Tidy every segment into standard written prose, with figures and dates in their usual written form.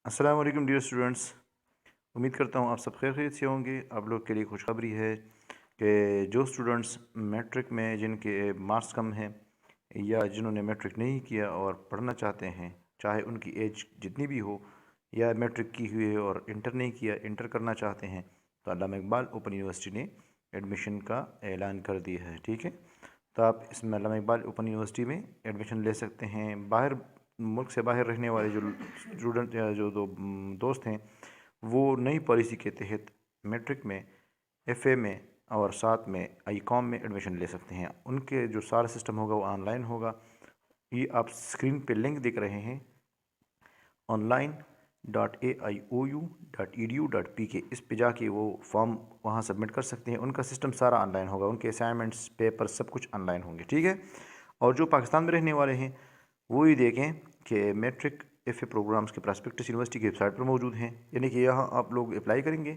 अस्सलाम वालेकुम dear students. उम्मीद करता हूँ आप सब खैरियत से होंगे। आप लोग के लिए खुशखबरी है कि जो स्टूडेंट्स मैट्रिक में जिनके मार्क्स कम हैं या जिन्होंने मैट्रिक नहीं किया और पढ़ना चाहते हैं, चाहे उनकी एज जितनी भी हो, या मैट्रिक की हुई है और इंटर नहीं किया, इंटर करना चाहते हैं, तो अल्लामा इकबाल ओपन यूनिवर्सिटी ने एडमिशन का ऐलान कर दिया है। ठीक है, तो आप इसमें अल्लामा इकबाल ओपन यूनिवर्सिटी में एडमिशन ले सकते हैं। बाहर मुल्क से बाहर रहने वाले जो स्टूडेंट या जो दोस्त हैं, वो नई पॉलिसी के तहत मैट्रिक में, एफ़ए में और साथ में आईकॉम में एडमिशन ले सकते हैं। उनके जो सारा सिस्टम होगा वो ऑनलाइन होगा। ये आप स्क्रीन पे लिंक देख रहे हैं, online.aiou.edu.pk। इस पे जाके वो फॉर्म वहाँ सबमिट कर सकते हैं। उनका सिस्टम सारा ऑनलाइन होगा, उनके असाइनमेंट्स, पेपर सब कुछ ऑनलाइन होंगे। ठीक है, और जो पाकिस्तान में रहने वाले हैं वो ये देखें कि मैट्रिक एफ़ए प्रोग्राम्स के प्रॉस्पेक्टस यूनिवर्सिटी की वेबसाइट पर मौजूद हैं। यानी कि यहाँ आप लोग अप्लाई करेंगे,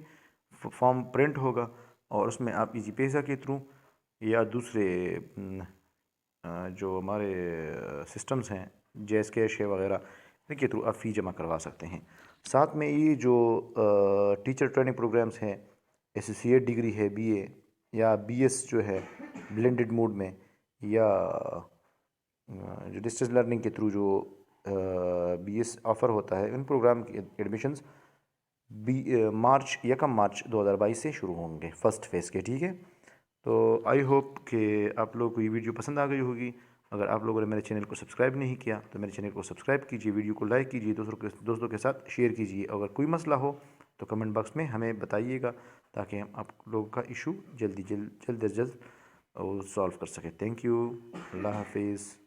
फॉर्म प्रिंट होगा और उसमें आप इजी पैसा के थ्रू या दूसरे जो हमारे सिस्टम्स हैं, जैस कैश है वगैरह, इनके थ्रू आप फ़ी जमा करवा सकते हैं। साथ में ये जो टीचर ट्रेनिंग प्रोग्राम्स हैं, एसोसिएट डिग्री है बीए या बीएस जो है ब्लेंडेड मोड में, या जो डिस्टेंस लर्निंग के थ्रू जो बीएस ऑफ़र होता है, उन प्रोग्राम की एडमिशन्स मार्च 2022 से शुरू होंगे, फ़र्स्ट फेज़ के। ठीक है, तो आई होप कि आप लोगों को ये वीडियो पसंद आ गई होगी। अगर आप लोगों ने मेरे चैनल को सब्सक्राइब नहीं किया तो मेरे चैनल को सब्सक्राइब कीजिए, वीडियो को लाइक कीजिए, दोस्तों के साथ शेयर कीजिए। अगर कोई मसला हो तो कमेंट बॉक्स में हमें बताइएगा, ताकि हम आप लोगों का इशू जल्द अज जल्द सॉल्व कर सकें। थैंक यू, अल्लाह हाफिज़।